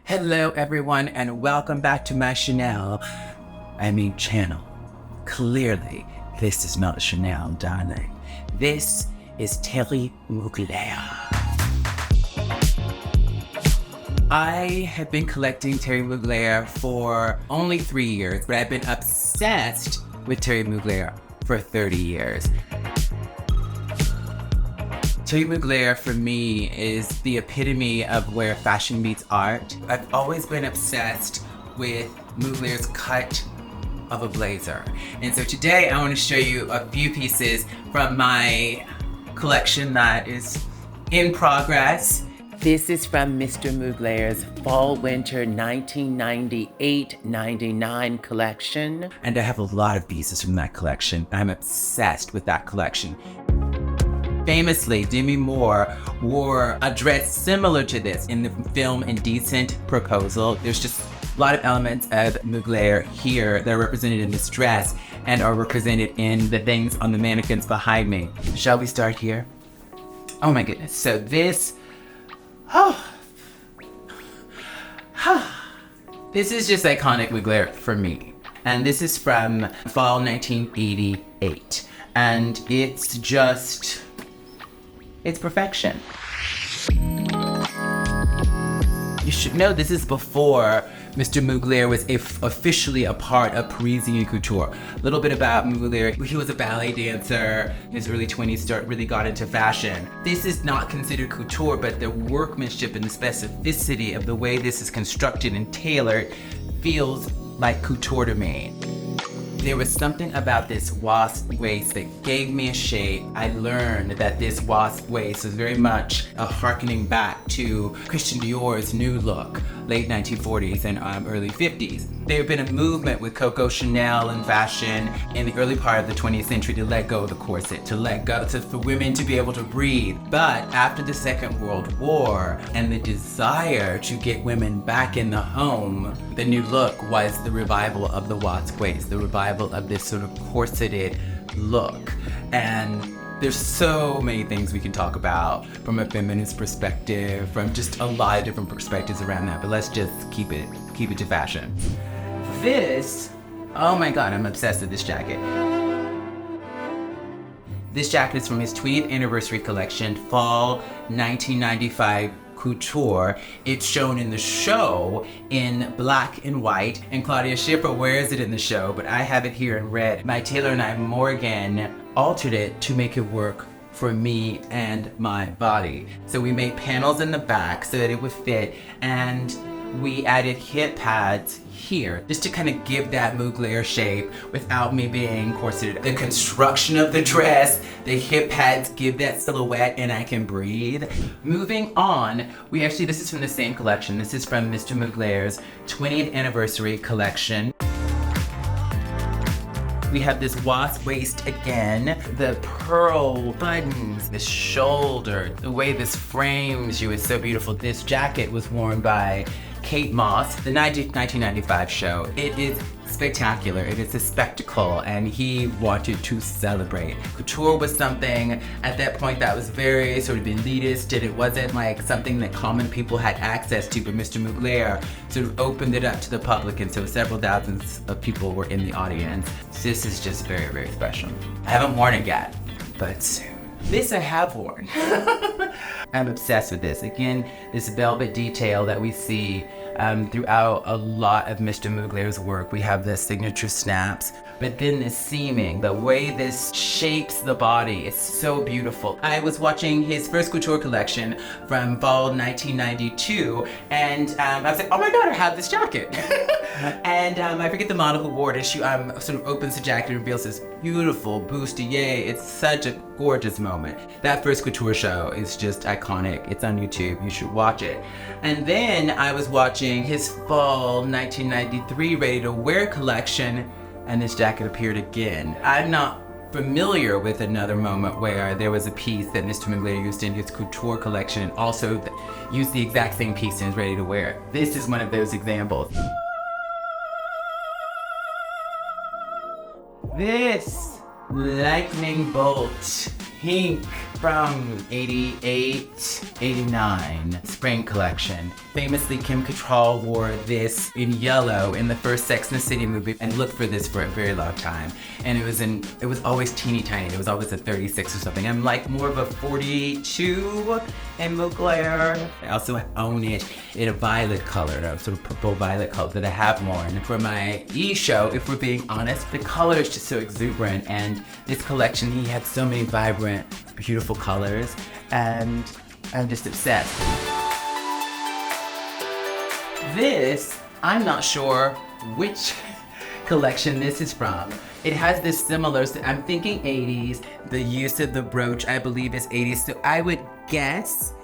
Hello everyone and welcome back to my channel. Clearly, this is not Chanel, darling. This is Thierry Mugler. I have been collecting Thierry Mugler for only 3 years, but I've been obsessed with Thierry Mugler for 30 years. Thierry Mugler for me is the epitome of where fashion meets art. I've always been obsessed with Mugler's cut of a blazer. And so today I want to show you a few pieces from my collection that is in progress. This is from Mr. Mugler's Fall-Winter 1998-99 collection. And I have a lot of pieces from that collection. I'm obsessed with that collection. Famously, Demi Moore wore a dress similar to this in the film Indecent Proposal. There's just a lot of elements of Mugler here that are represented in this dress and are represented in the things on the mannequins behind me. Shall we start here? Oh my goodness. So this, this is just iconic Mugler for me. And this is from fall 1988. And it's just, it's perfection. You should know this is before Mr. Mugler was officially a part of Parisian couture. A little bit about Mugler. He was a ballet dancer. In his early 20s really got into fashion. This is not considered couture, but the workmanship and the specificity of the way this is constructed and tailored feels like couture to me. There was something about this wasp waist that gave me a shape. I learned that this wasp waist was very much a harkening back to Christian Dior's new look, late 1940s and early 50s. There had been a movement with Coco Chanel and fashion in the early part of the 20th century to let go of the corset, for women to be able to breathe. But after the Second World War and the desire to get women back in the home, the new look was the revival of the wasp waist, the revival of this sort of corseted look. And there's so many things we can talk about from a feminist perspective, from just a lot of different perspectives around that, but let's just keep it to fashion. This, oh my God, I'm obsessed with this jacket. This jacket is from his 20th anniversary collection, fall 1995 couture. It's shown in the show in black and white, and Claudia Schiffer wears it in the show, but I have it here in red. My tailor and I, Morgan, altered it to make it work for me and my body. So we made panels in the back so that it would fit, and we added hip pads here just to kind of give that Mugler shape without me being corseted. The construction of the dress, the hip pads give that silhouette and I can breathe. Moving on, this is from the same collection. This is from Mr. Mugler's 20th anniversary collection. We have this wasp waist again, the pearl buttons, the shoulder, the way this frames you is so beautiful. This jacket was worn by Kate Moss, the 1995 show. It is spectacular, it is a spectacle, and he wanted to celebrate. Couture was something at that point that was very sort of elitist, and it wasn't like something that common people had access to, but Mr. Mugler sort of opened it up to the public, and so several thousands of people were in the audience. This is just very, very special. I haven't worn it yet, but soon. This I have worn. I'm obsessed with this. Again, this velvet detail that we see throughout a lot of Mr. Mugler's work. We have the signature snaps, but then the seaming, the way this shapes the body is so beautiful. I was watching his first couture collection from fall 1992, and I was like, oh my God, I have this jacket. And I forget the model who wore it, and she sort of opens the jacket and reveals this beautiful bustier. It's such a gorgeous moment. That first couture show is just iconic. It's on YouTube, you should watch it. And then I was watching his fall 1993 ready to wear collection, and this jacket appeared again. I'm not familiar with another moment where there was a piece that Mr. Mugler used in his couture collection and also used the exact same piece in his ready to wear. This is one of those examples. This lightning bolt pink from 88, 89 spring collection. Famously, Kim Cattrall wore this in yellow in the first Sex and the City movie and looked for this for a very long time. And it was always teeny tiny. It was always a 36 or something. I'm like more of a 42 in Mugler. I also own it in a violet color, a sort of purple violet color that I have worn for my E-show. If we're being honest, the color is just so exuberant, and this collection, he had so many vibrant, beautiful colors, and I'm just obsessed. This, I'm not sure which collection this is from. It has this similar, I'm thinking 80s. The use of the brooch, I believe, is 80s. So I would guess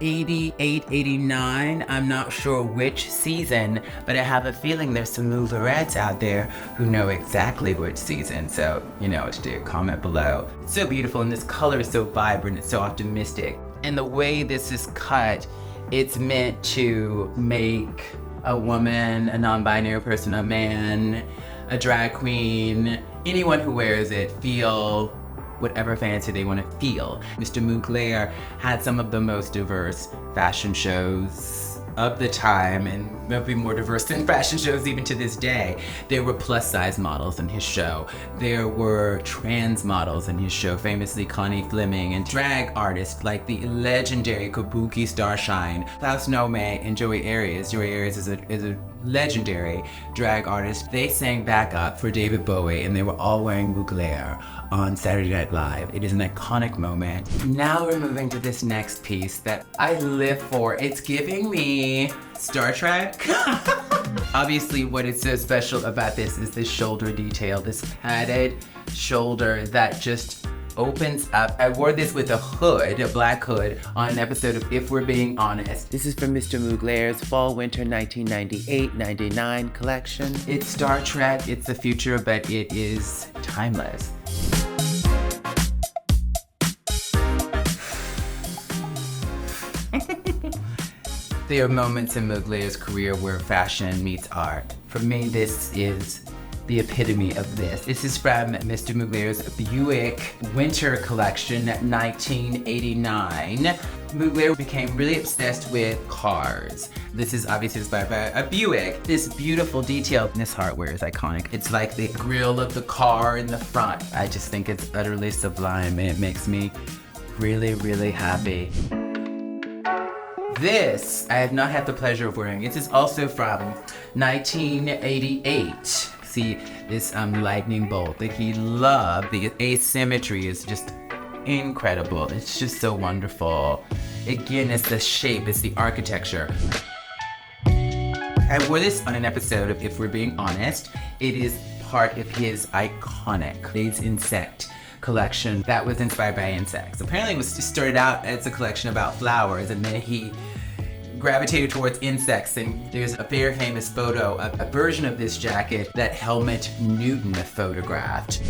88, 89. I'm not sure which season, but I have a feeling there's some Muglerettes out there who know exactly which season. So, you know what to do, comment below. It's so beautiful, and this color is so vibrant, it's so optimistic. And the way this is cut, it's meant to make a woman, a non-binary person, a man, a drag queen, anyone who wears it feel whatever fancy they want to feel. Mr. Mugler had some of the most diverse fashion shows of the time, and maybe more diverse than fashion shows even to this day. There were plus size models in his show. There were trans models in his show, famously Connie Fleming, and drag artists like the legendary Kabuki Starshine, Klaus Nome, and Joey Arias. Joey Arias is a legendary drag artist. They sang backup for David Bowie, and they were all wearing Mugler on Saturday Night Live. It is an iconic moment. Now we're moving to this next piece that I live for. It's giving me Star Trek. Obviously, what is so special about this is this shoulder detail, this padded shoulder that just opens up. I wore this with a hood, a black hood, on an episode of If We're Being Honest. This is from Mr. Mugler's Fall/Winter 1998-99 collection. It's Star Trek, it's the future, but it is timeless. There are moments in Mugler's career where fashion meets art. For me, this is the epitome of this. This is from Mr. Mugler's Buick Winter Collection 1989. Mugler became really obsessed with cars. This is obviously inspired by a Buick. This beautiful detail in this hardware is iconic. It's like the grille of the car in the front. I just think it's utterly sublime, and it makes me really, really happy. This, I have not had the pleasure of wearing. This is also from 1988. See this lightning bolt that he loved. The asymmetry is just incredible. It's just so wonderful. Again, it's the shape, it's the architecture. I wore this on an episode of If We're Being Honest. It is part of his iconic Days Insect collection that was inspired by insects. Apparently it was started out as a collection about flowers, and then he gravitated towards insects, and there's a very famous photo, a version of this jacket that Helmut Newton photographed.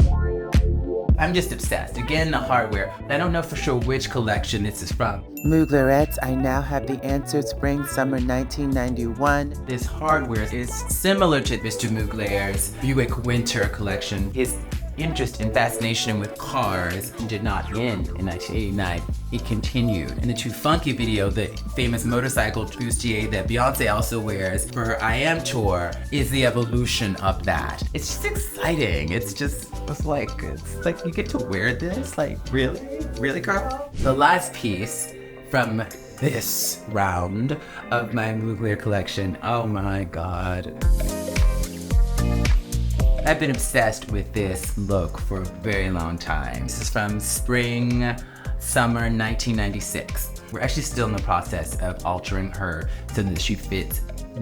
I'm just obsessed. Again, the hardware. I don't know for sure which collection this is from. Muglerettes, I now have the answer. Spring/Summer 1991. This hardware is similar to Mr. Mugler's Buick Winter collection. His interest and fascination with cars did not end in 1989. It continued. In the Too Funky video, the famous motorcycle bustier that Beyonce also wears for her I Am tour is the evolution of that. It's just exciting. It's like you get to wear this? Like, really? Really, Carl? The last piece from this round of my Mugler collection, oh my God. I've been obsessed with this look for a very long time. This is from Spring/Summer 1996. We're actually still in the process of altering her so that she fits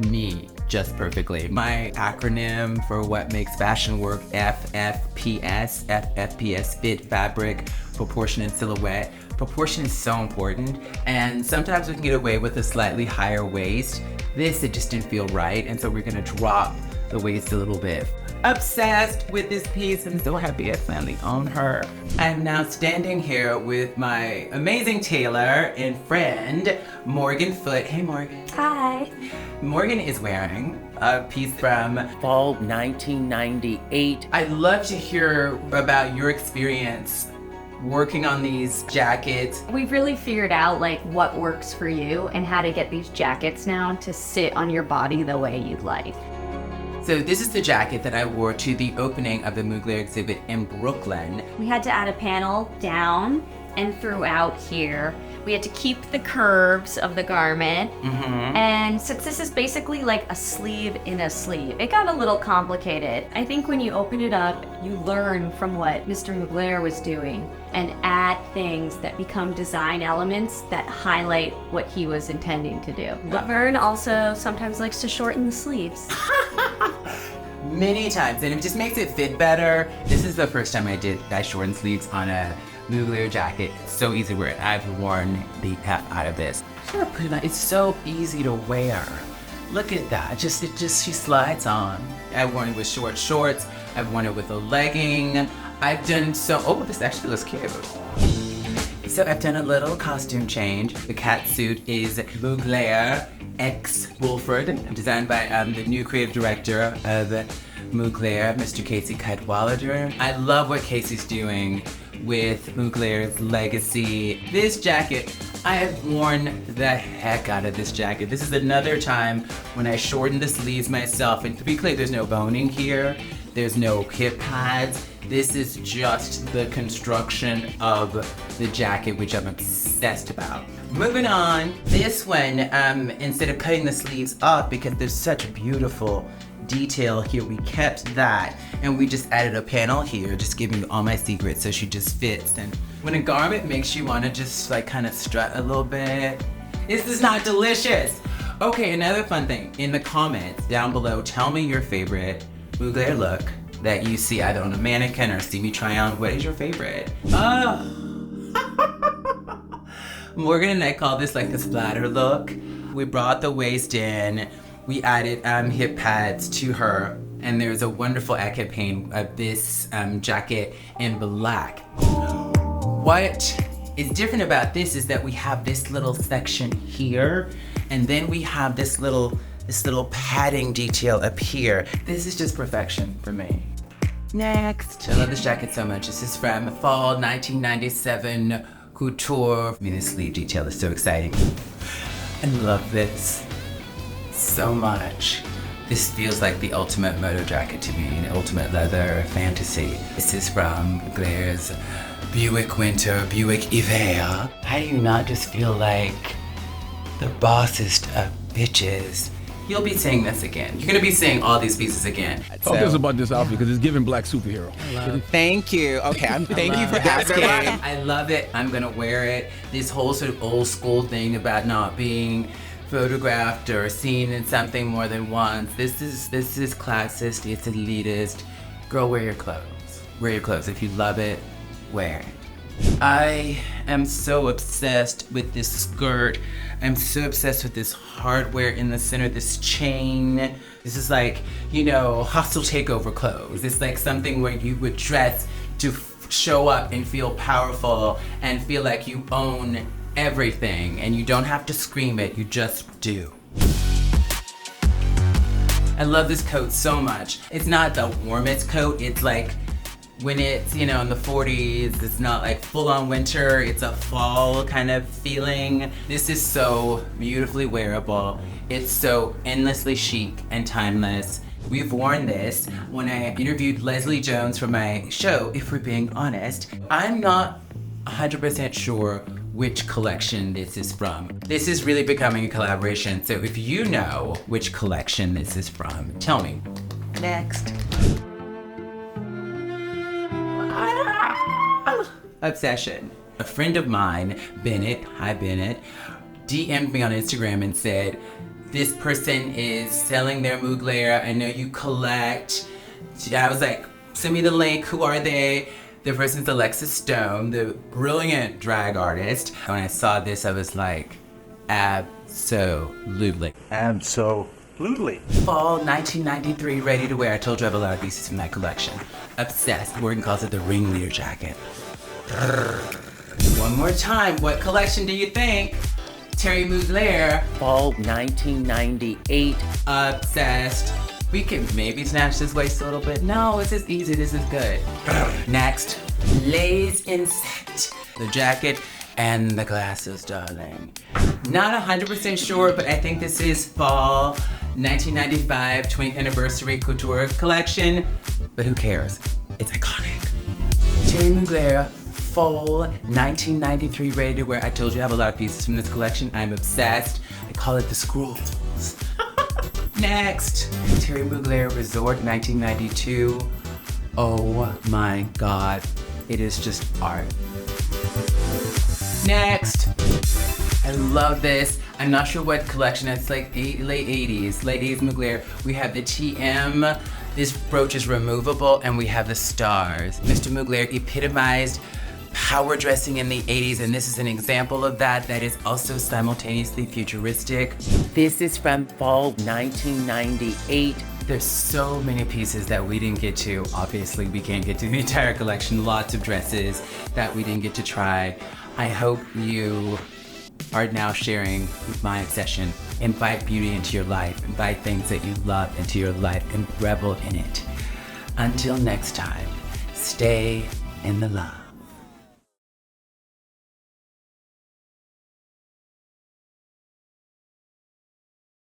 me just perfectly. My acronym for what makes fashion work, FFPS. FFPS, fit, fabric, proportion, and silhouette. Proportion is so important, and sometimes we can get away with a slightly higher waist. This, it just didn't feel right, and so we're gonna drop the waist a little bit. Obsessed with this piece. I'm so happy I finally own her. I'm now standing here with my amazing tailor and friend, Morgan Foote. Hey, Morgan. Hi. Morgan is wearing a piece from Fall 1998. I'd love to hear about your experience working on these jackets. We've really figured out like what works for you and how to get these jackets now to sit on your body the way you'd like. So this is the jacket that I wore to the opening of the Mugler exhibit in Brooklyn. We had to add a panel down and throughout here. We had to keep the curves of the garment. And since this is basically like a sleeve in a sleeve, it got a little complicated. I think when you open it up, you learn from what Mr. Mugler was doing and add things that become design elements that highlight what he was intending to do. Laverne also sometimes likes to shorten the sleeves. Many times, and it just makes it fit better. This is the first time I shortened sleeves on a Mugler jacket. It's so easy to wear. I've worn the F out of this. Sure, put it on. It's so easy to wear. Look at that. She slides on. I've worn it with short shorts. I've worn it with a legging. I've done this actually looks cute. So I've done a little costume change. The cat suit is Mugler X Wolford, designed by the new creative director of Mugler, Mr. Casey Cadwallader. I love what Casey's doing with Mugler's legacy. This jacket, I have worn the heck out of this jacket. This is another time when I shortened the sleeves myself. And to be clear, there's no boning here. There's no hip pads. This is just the construction of the jacket, which I'm obsessed about. Moving on, this one, instead of cutting the sleeves up because there's such beautiful detail here, we kept that and we just added a panel here, just giving you all my secrets so she just fits. And when a garment makes you want to just like kind of strut a little bit, this is not delicious. Okay, another fun thing, in the comments down below, tell me your favorite Mugler look that you see either on a mannequin or see me try on. What is your favorite? Morgan and I call this like the splatter look. We brought the waist in, we added hip pads to her, and there's a wonderful ad campaign of this jacket in black. What is different about this is that we have this little section here, and then we have this little padding detail up here. This is just perfection for me. Next, I love this jacket so much. This is from fall 1997 couture. I mean, this sleeve detail is so exciting. I love this so much. This feels like the ultimate moto jacket to me, an ultimate leather fantasy. This is from Mugler's Buick Winter, Buick Hiver. How do you not just feel like the bossest of bitches? You'll be seeing this again. You're gonna be seeing all these pieces again. Talk to us about this outfit because it's giving black superhero. Thank you. Okay, thank you for asking. I love it. I'm gonna wear it. This whole sort of old school thing about not being photographed or seen in something more than once. This is classist. It's elitist. Girl, wear your clothes. Wear your clothes. If you love it, wear it. I am so obsessed with this skirt. I'm so obsessed with this hardware in the center, this chain. This is like, you know, hostile takeover clothes. It's like something where you would dress to show up and feel powerful and feel like you own everything, and you don't have to scream it, you just do. I love this coat so much. It's not the warmest coat, it's like when it's, you know, in the 40s, it's not like full-on winter, it's a fall kind of feeling. This is so beautifully wearable. It's so endlessly chic and timeless. We've worn this when I interviewed Leslie Jones for my show, If We're Being Honest. I'm not 100% sure which collection this is from. This is really becoming a collaboration, so if you know which collection this is from, tell me. Next. Obsession. A friend of mine, Bennett, hi Bennett, DM'd me on Instagram and said, this person is selling their Mugler, I know you collect. I was like, send me the link, who are they? The person's Alexis Stone, the brilliant drag artist. When I saw this, I was like, absolutely. Absolutely. Fall 1993, ready to wear. I told you I have a lot of pieces from that collection. Obsessed. Morgan calls it the ringleader jacket. One more time, what collection do you think? Thierry Mugler, fall 1998. Obsessed. We can maybe snatch this waist a little bit. No, this is easy, this is good. Next, Lays Insect, the jacket and the glasses, darling. Not 100% sure, but I think this is fall 1995 20th anniversary couture collection, but who cares? It's iconic. Thierry Mugler, fall 1993 ready to wear. I told you I have a lot of pieces from this collection. I'm obsessed. I call it the scrolls. Next, Thierry Mugler Resort 1992. Oh my God, it is just art. Next, I love this. I'm not sure what collection. It's like late 80s Mugler. We have the TM. This brooch is removable, and we have the stars. Mr. Mugler epitomized power dressing in the 80s, and this is an example of that is also simultaneously futuristic. This is from fall 1998. There's so many pieces that we didn't get to. Obviously, we can't get to the entire collection. Lots of dresses that we didn't get to try. I hope you are now sharing my obsession. Invite beauty into your life. Invite things that you love into your life and revel in it. Until next time, stay in the love.